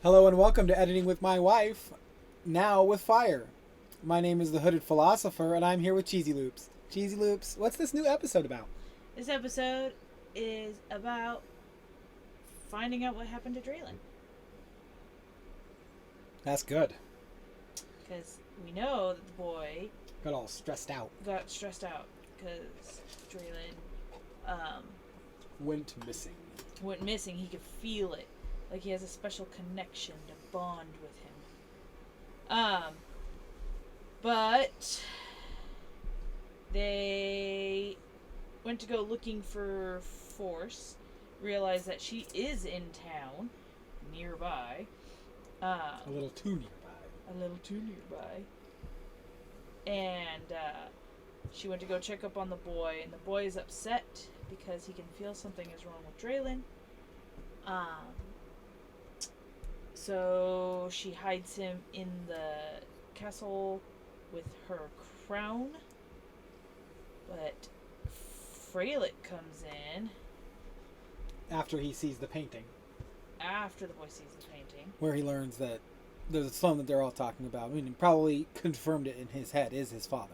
Hello and welcome to Editing with My Wife, now with fire. My name is The Hooded Philosopher and I'm here with Cheesy Loops. Cheesy Loops, what's this new episode about? This episode is about finding out what happened to Draylon. That's good. Because we know that the boy Got all stressed out. got stressed out because Draylon Went missing. went missing. He could feel it. Like he has a special connection to bond with him. But they went to go looking for Force, realized that she is in town, nearby. A little too nearby. A little too nearby. And she went to go check up on the boy, and the boy is upset because he can feel something is wrong with Draylon. So she hides him in the castle with her crown. But Frelick comes in After he sees the painting, after the boy sees the painting. where he learns that there's a son that they're all talking about. I mean, he probably confirmed it in his head, is his father.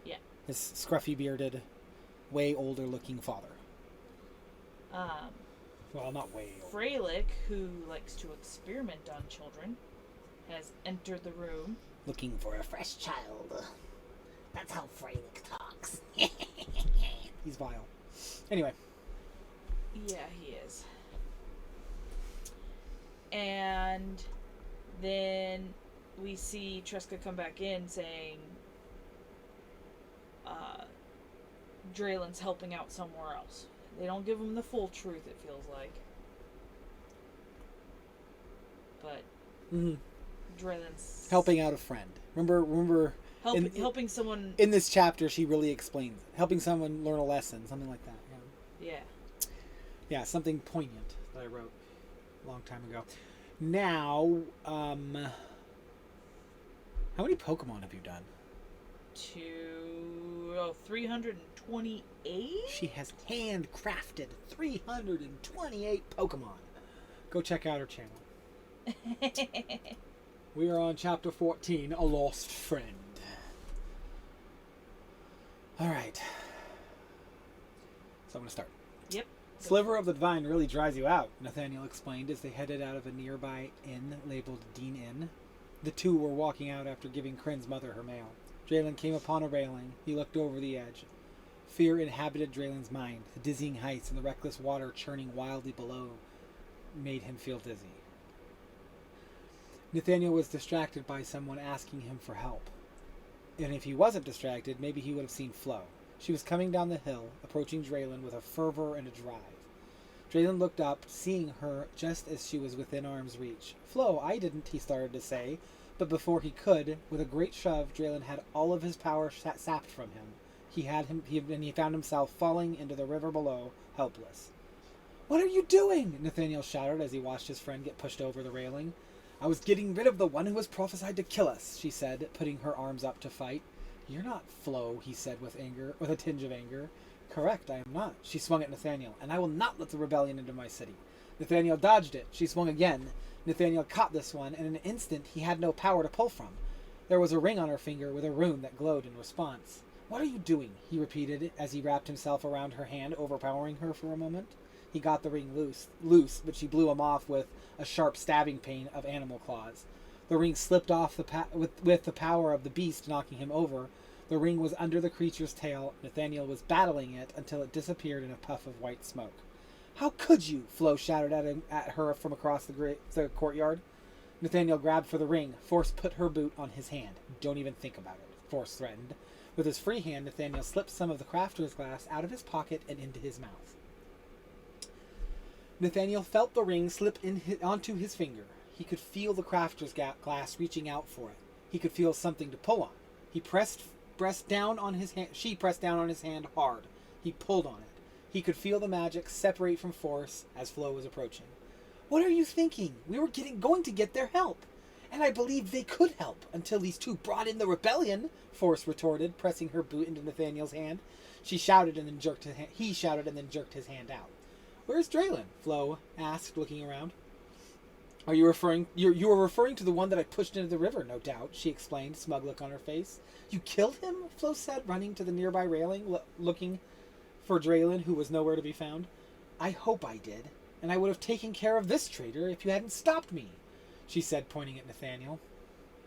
Yeah. His scruffy bearded, way older looking father. Well, not way older. Frelick, who likes to experiment on children, has entered the room. Looking for a fresh child. That's how Frelick talks. He's vile. Anyway. Yeah, he is. And then we see Tresca come back in saying Draylon's helping out somewhere else. They don't give him the full truth, it feels like. But Draylon's Helping out a friend. Remember helping someone. in this chapter she really explains it. Helping someone learn a lesson, something like that. Yeah. Yeah, something poignant that I wrote a long time ago. Now, how many Pokemon have you done? 328? She has handcrafted 328 Pokemon. Go check out her channel. We are on chapter 14, A Lost Friend. Alright. So I'm going to start. Yep. Sliver of the Divine really dries you out, Nathaniel explained as they headed out of a nearby inn labeled Dean Inn. The two were walking out after giving Crin's mother her mail. Draylon came upon a railing. He looked over the edge. Fear inhabited Draylon's mind. The dizzying heights and the reckless water churning wildly below made him feel dizzy. Nathaniel was distracted by someone asking him for help. And if he wasn't distracted, maybe he would have seen Flo. She was coming down the hill, approaching Draylon with a fervor and a drive. Draylon looked up, seeing her just as she was within arm's reach. Flo, I didn't, he started to say, but before he could, with a great shove, Draylon had all of his power sapped from him. He found himself falling into the river below, helpless. What are you doing? Nathaniel shouted as he watched his friend get pushed over the railing. I was getting rid of the one who was prophesied to kill us, she said, putting her arms up to fight. You're not Flo, he said with a tinge of anger. Correct, I am not. She swung at Nathaniel, and I will not let the rebellion into my city. Nathaniel dodged it. She swung again. Nathaniel caught this one, and in an instant he had no power to pull from. There was a ring on her finger with a rune that glowed in response. What are you doing? He repeated as he wrapped himself around her hand, overpowering her for a moment. He got the ring loose, but she blew him off with a sharp stabbing pain of animal claws. The ring slipped off with the power of the beast knocking him over. The ring was under the creature's tail. Nathaniel was battling it until it disappeared in a puff of white smoke. How could you? Flo shouted at her from across the courtyard. Nathaniel grabbed for the ring. Force put her boot on his hand. Don't even think about it, Force threatened. With his free hand, Nathaniel slipped some of the crafter's glass out of his pocket and into his mouth. Nathaniel felt the ring slip onto his finger. He could feel the crafter's glass reaching out for it. He could feel something to pull on. She pressed down on his hand hard. He pulled on it. He could feel the magic separate from Force as Flo was approaching. What are you thinking? We were going to get their help. And I believed they could help until these two brought in the rebellion, Force retorted, pressing her boot into Nathaniel's hand. He shouted and then jerked his hand out. Where's Draylon? Flo asked, looking around. Are you referring? You are referring to the one that I pushed into the river, no doubt. She explained, smug look on her face. You killed him? Flo said, running to the nearby railing, looking for Draylin, who was nowhere to be found. I hope I did, and I would have taken care of this traitor if you hadn't stopped me, she said, pointing at Nathaniel.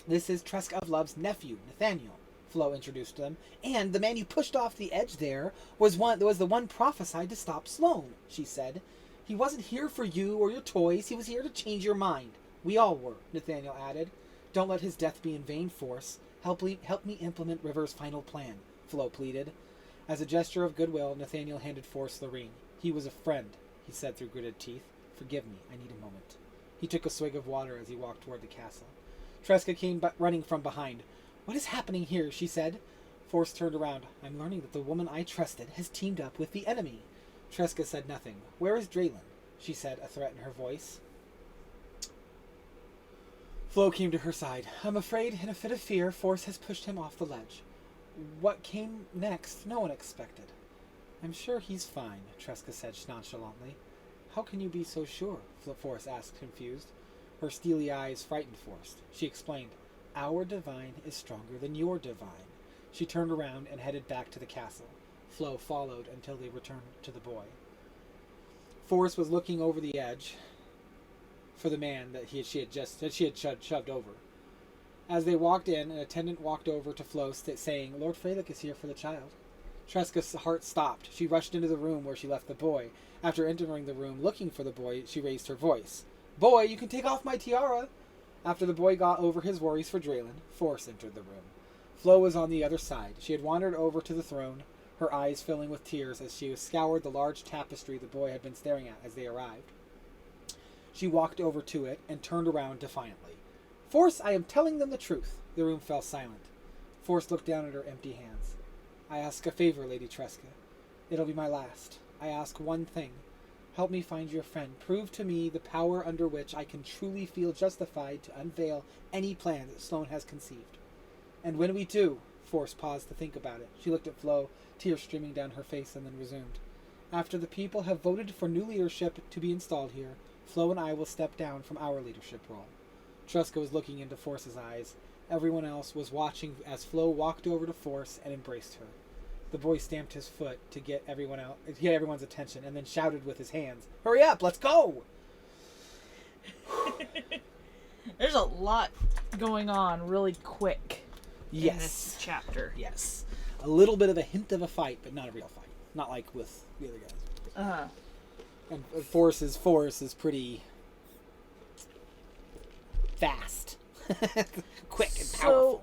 This is Tresca of Love's nephew, Nathaniel, Flo introduced them. And the man you pushed off the edge there was the one prophesied to stop Sloane, she said. He wasn't here for you or your toys. He was here to change your mind. We all were, Nathaniel added. Don't let his death be in vain, Force. Help me implement River's final plan, Flo pleaded. As a gesture of goodwill, Nathaniel handed Force the ring. He was a friend, he said through gritted teeth. Forgive me, I need a moment. He took a swig of water as he walked toward the castle. Tresca came running from behind. What is happening here? She said. Force turned around. I'm learning that the woman I trusted has teamed up with the enemy. Tresca said nothing. Where is Draylin? She said, a threat in her voice. Flo came to her side. I'm afraid, in a fit of fear, Force has pushed him off the ledge. What came next, no one expected. I'm sure he's fine, Tresca said nonchalantly. How can you be so sure? Force asked, confused. Her steely eyes frightened Force. She explained, Our divine is stronger than your divine. She turned around and headed back to the castle. Flo followed until they returned to the boy. Force was looking over the edge for the man that she had shoved over. As they walked in, an attendant walked over to Flo, saying, Lord Frelick is here for the child. Tresca's heart stopped. She rushed into the room where she left the boy. After entering the room looking for the boy, she raised her voice. Boy, you can take off my tiara. After the boy got over his worries for Draylin, Force entered the room. Flo was on the other side. She had wandered over to the throne, her eyes filling with tears as she scoured the large tapestry the boy had been staring at as they arrived. She walked over to it and turned around defiantly. Force, I am telling them the truth. The room fell silent. Force looked down at her empty hands. I ask a favor, Lady Tresca. It'll be my last. I ask one thing. Help me find your friend. Prove to me the power under which I can truly feel justified to unveil any plan that Sloane has conceived. And when we do, Force paused to think about it. She looked at Flo, tears streaming down her face, and then resumed. After the people have voted for new leadership to be installed here, Flo and I will step down from our leadership role. Tresca was looking into Force's eyes. Everyone else was watching as Flo walked over to Force and embraced her. The boy stamped his foot to get everyone's attention, and then shouted with his hands, Hurry up, let's go! There's a lot going on really quick in this chapter. Yes. A little bit of a hint of a fight, but not a real fight. Not like with the other guys. Uh-huh. And Force's force is pretty fast. Quick and powerful. So,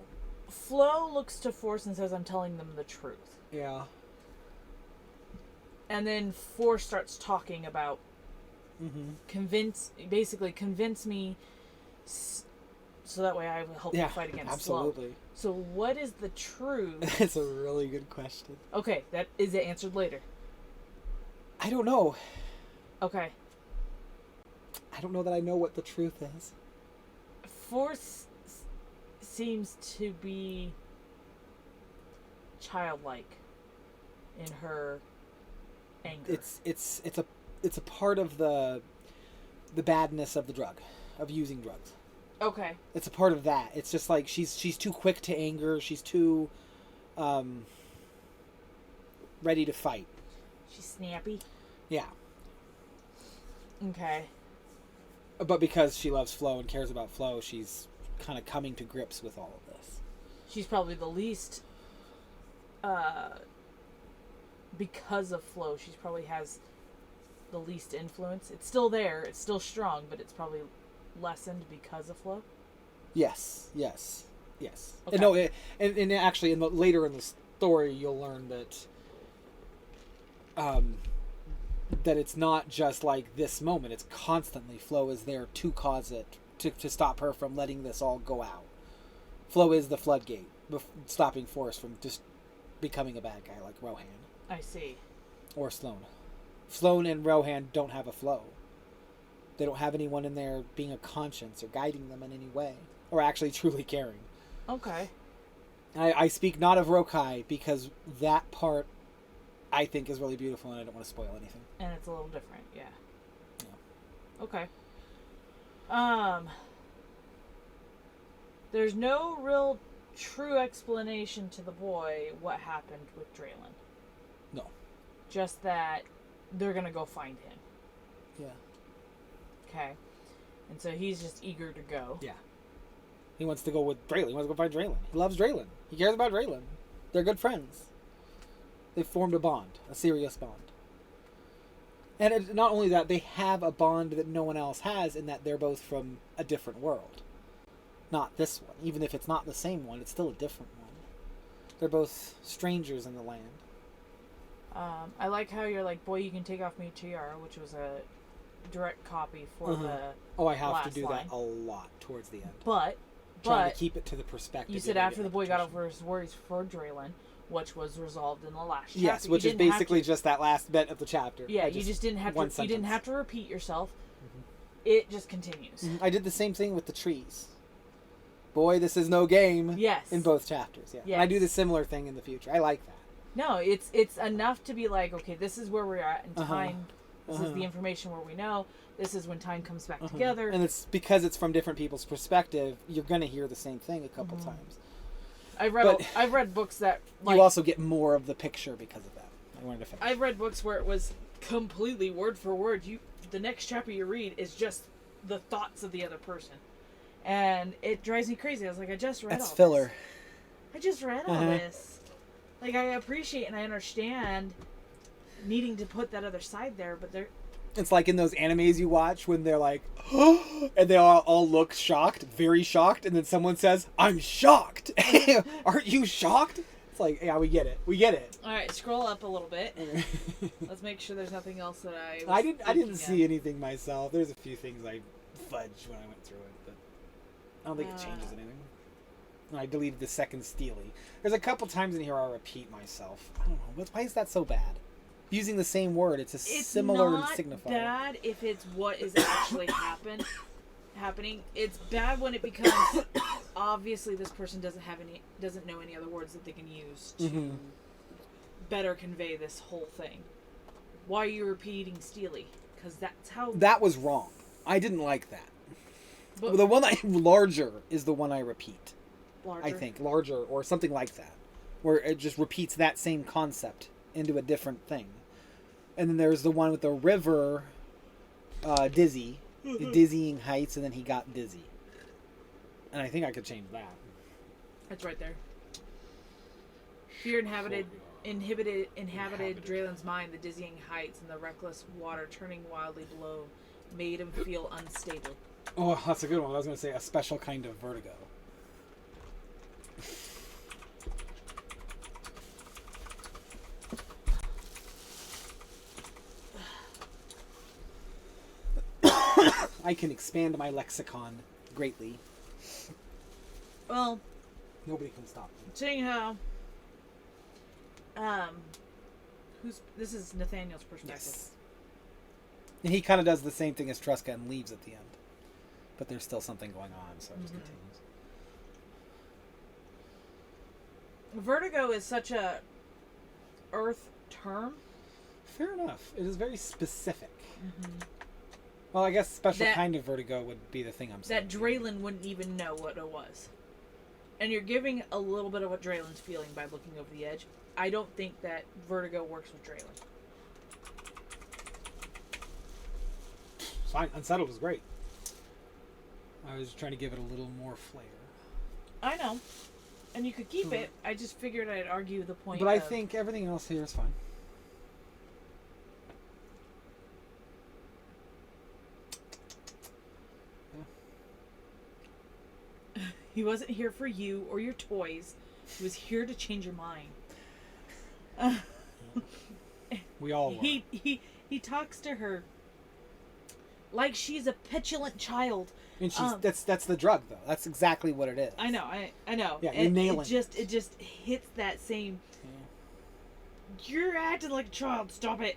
Flo looks to Force and says, I'm telling them the truth. Yeah. And then Force starts talking about convince me so that way I will help you fight against absolutely. Sloane. So what is the truth? It's a really good question. Okay, that is it answered later. I don't know. Okay. I don't know that I know what the truth is. Force seems to be childlike in her anger. It's a part of the badness of the drug, of using drugs. Okay. It's a part of that. It's just like she's too quick to anger. She's too ready to fight. She's snappy. Yeah. Okay. But because she loves Flo and cares about Flo, she's kind of coming to grips with all of this. She's probably the least, because of Flo, she probably has the least influence. It's still there, it's still strong, but it's probably lessened because of Flo. Yes. Okay. No, and actually, later in the story, you'll learn that that it's not just like this moment. It's constantly Flo is there to cause it, to stop her from letting this all go out. Flo is the floodgate, stopping Force from just becoming a bad guy like Rohan. I see. Or Sloane. Sloane and Rohan don't have a Flo. They don't have anyone in there being a conscience or guiding them in any way, or actually truly caring. Okay. I speak not of Rokai because that part I think is really beautiful and I don't want to spoil anything. And it's a little different, yeah. Okay. There's no real true explanation to the boy what happened with Draylon. No. Just that they're gonna go find him. Yeah. Okay. And so he's just eager to go. Yeah. He wants to go with Draylon. He wants to go find Draylon. He loves Draylon. He cares about Draylon. They're good friends. They've formed a bond. A serious bond. And not only that, they have a bond that no one else has in that they're both from a different world. Not this one. Even if it's not the same one, it's still a different one. They're both strangers in the land. I like how you're like, boy, you can take off my tiara, which was a direct copy for the I have last to do line. that a lot towards the end. But Trying to keep it to the perspective. You said after the boy got over his worries for Draylon, which was resolved in the last chapter. Yes, which is basically just that last bit of the chapter. Yeah, you just didn't have to. You didn't have to repeat yourself. It just continues. I did the same thing with the trees. Boy, this is no game. Yes. In both chapters, yeah. Yes. And I do the similar thing in the future. I like that. No, it's enough to be like, okay, this is where we're at in time. This is the information where we know. This is when time comes back together. And it's because it's from different people's perspective, you're going to hear the same thing a couple times. I've read books that... you also get more of the picture because of that. I wanted to finish. I've read books where it was completely word for word. The next chapter you read is just the thoughts of the other person. And it drives me crazy. I was like, I just read all this. That's filler. I just read all this. Like, I appreciate and I understand needing to put that other side there, but they're... It's like in those animes you watch when they're like, oh, and they all look shocked, very shocked, and then someone says, I'm shocked. Aren't you shocked? It's like, yeah, we get it. We get it. All right, scroll up a little bit. Let's make sure there's nothing else that I didn't see anything myself. There's a few things I fudged when I went through it, but I don't think it changes anything. And I deleted the second Steely. There's a couple times in here I repeat myself. I don't know. Why is that so bad? Using the same word, it's similar signifier. It's not bad if it's what is actually happening. It's bad when it becomes obviously this person doesn't know any other words that they can use to better convey this whole thing. Why are you repeating Steely? Because that's how... That was wrong. I didn't like that. But the one larger is the one I repeat. Larger? I think. Larger or something like that. Where it just repeats that same concept into a different thing. And then there's the one with the river, dizzy, dizzying heights, and then he got dizzy. And I think I could change that. That's right there. Fear inhabited Draylon's mind. The dizzying heights and the reckless water turning wildly below made him feel unstable. Oh, that's a good one. I was going to say a special kind of vertigo. I can expand my lexicon greatly. Well, nobody can stop me. Seeing how, this is Nathaniel's perspective. Yes. And he kind of does the same thing as Tresca and leaves at the end, but there's still something going on, so it just continues. Vertigo is such a Earth term. Fair enough. It is very specific. Well, I guess special kind of vertigo would be the thing I'm saying. That Draylon wouldn't even know what it was. And you're giving a little bit of what Draylon's feeling by looking over the edge. I don't think that vertigo works with Draylon. Fine. Unsettled was great. I was trying to give it a little more flair. I know. And you could keep it. I just figured I'd argue the point. But I think everything else here is fine. He wasn't here for you or your toys. He was here to change your mind. We all were. He talks to her like she's a petulant child. And she's that's the drug though. That's exactly what it is. I know. I know. Yeah, you're nailing it. It just hits that same. Yeah. You're acting like a child. Stop it.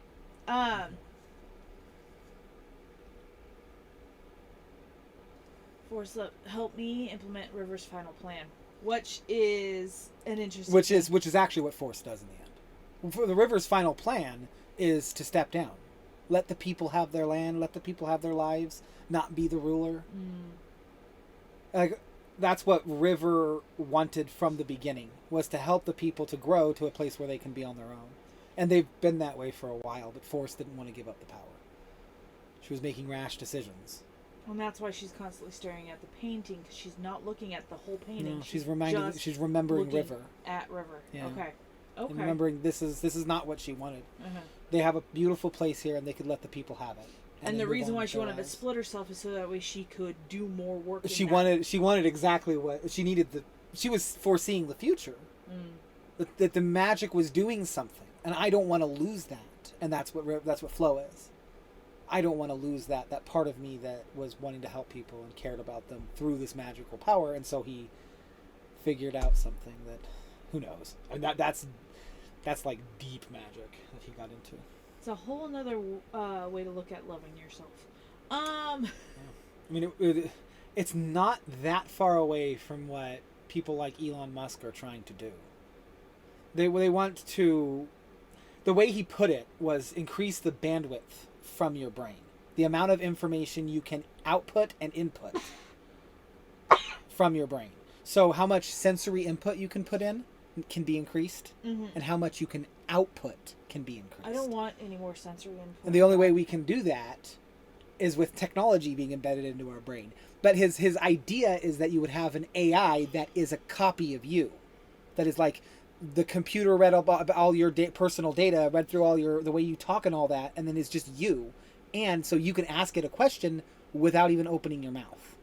Force help me implement River's final plan, which is an interesting. Which is actually what Force does in the end. For the River's final plan is to step down. Let the people have their land. Let the people have their lives. Not be the ruler. Like, that's what River wanted from the beginning, was to help the people to grow to a place where they can be on their own. And they've been that way for a while, but Force didn't want to give up the power. She was making rash decisions. And that's why she's constantly staring at the painting, because she's not looking at the whole painting. No, she's remembering River. At River. Yeah. Okay. And remembering this is not what she wanted. They have a beautiful place here, and they could let the people have it. And the reason why she wanted to split herself is so that way she could do more work. She wanted exactly what she needed. She was foreseeing the future. That the magic was doing something, and I don't want to lose that. And that's what Flo is. I don't want to lose that part of me that was wanting to help people and cared about them through this magical power. And so he figured out something that, who knows? And that's like deep magic that he got into. It's a whole nother way to look at loving yourself. I mean, it's not that far away from what people like Elon Musk are trying to do. They want to. The way he put it was increase the bandwidth from your brain, the amount of information you can output and input from your brain. So how much sensory input you can put in can be increased, and how much you can output can be increased. I don't want any more sensory input. And the only way we can do that is with technology being embedded into our brain. But his idea is that you would have an AI that is a copy of you, that is like the computer read about all your personal data, read through all the way you talk and all that, and then it's just you. And so you can ask it a question without even opening your mouth.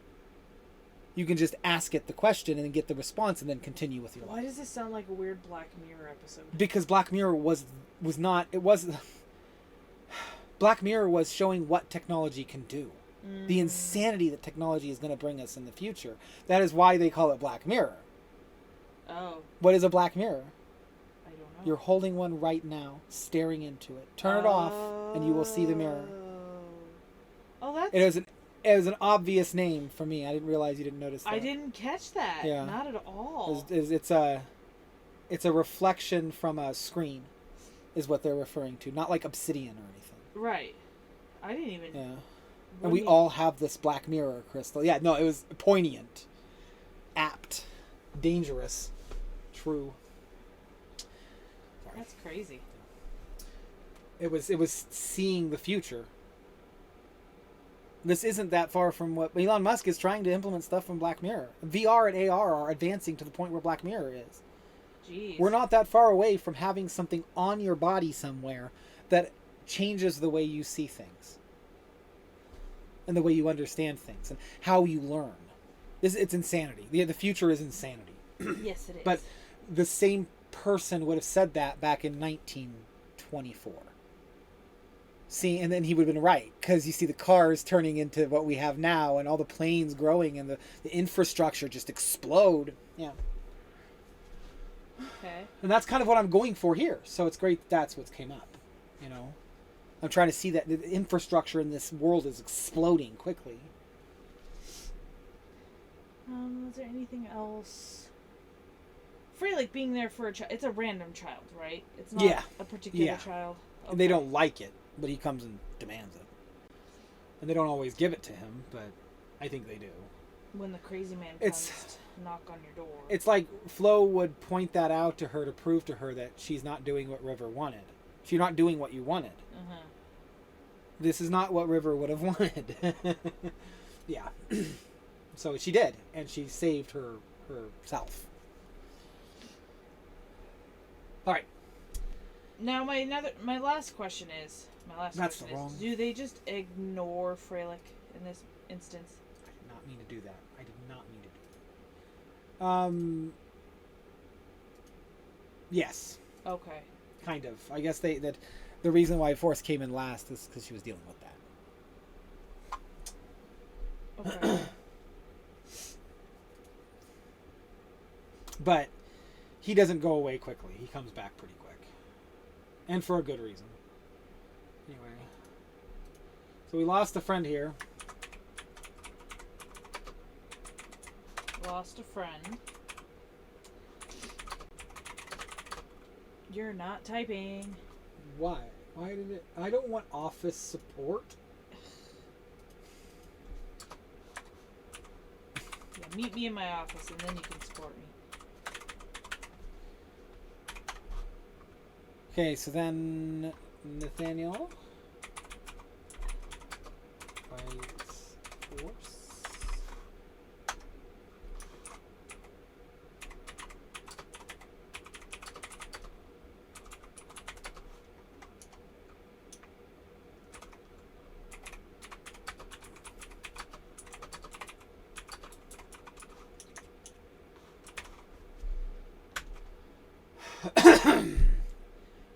You can just ask it the question and then get the response and then continue with your life. Why does this sound like a weird Black Mirror episode? Because Black Mirror Black Mirror was showing what technology can do. The insanity that technology is going to bring us in the future. That is why they call it Black Mirror. Oh. What is a Black Mirror? I don't know. You're holding one right now, staring into it. Turn it off, and you will see the mirror. Oh, that's... It was an obvious name for me. I didn't realize you didn't notice that. I didn't catch that. Yeah. Not at all. It's a reflection from a screen, is what they're referring to. Not like obsidian or anything. Right. I didn't even... Yeah. And we all have this Black Mirror crystal. Yeah, no, it was poignant. Apt. Dangerous. True. Sorry. That's crazy. It was seeing the future. This isn't that far from what Elon Musk is trying to implement stuff from Black Mirror. VR and AR are advancing to the point where Black Mirror is. Jeez. We're not that far away from having something on your body somewhere that changes the way you see things. And the way you understand things and how you learn. It's insanity. The future is insanity. Yes, it is. But the same person would have said that back in 1924. See, and then he would have been right, because you see the cars turning into what we have now, and all the planes growing, and the infrastructure just explode. Yeah. Okay. And that's kind of what I'm going for here. So it's great that's what came up. You know, I'm trying to see that the infrastructure in this world is exploding quickly. Is there anything else? Frelick being there for a child. It's a random child, right? It's not a particular child. Okay. They don't like it, but he comes and demands it. And they don't always give it to him, but I think they do. When the crazy man comes to knock on your door. It's like Flo would point that out to her to prove to her that she's not doing what River wanted. She's not doing what you wanted. This is not what River would have wanted. Yeah. So she did, and she saved herself. All right. Now my last question is do they just ignore Frelick in this instance? I did not mean to do that. Yes. Okay. Kind of. I guess the reason why Force came in last is because she was dealing with that. Okay. But he doesn't go away quickly. He comes back pretty quick. And for a good reason. Anyway. So we lost a friend here. Lost a friend. You're not typing. Why? Why did it... I don't want office support. Yeah, meet me in my office and then you can support me. Okay, so then Nathaniel fights force.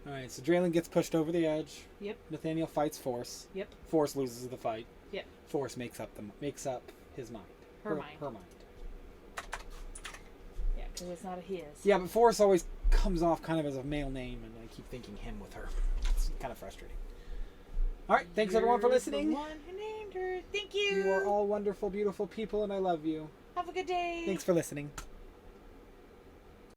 Alright, so Draylon gets pushed over the edge. Yep. Nathaniel fights Force. Yep. Force loses the fight. Yep. Force makes up his mind. Her mind. Her mind. Yeah, because it's not a his. Yeah, but Force always comes off kind of as a male name, and I keep thinking him with her. It's kind of frustrating. Alright, thanks everyone for listening. The one who named her. Thank you. You are all wonderful, beautiful people, and I love you. Have a good day. Thanks for listening.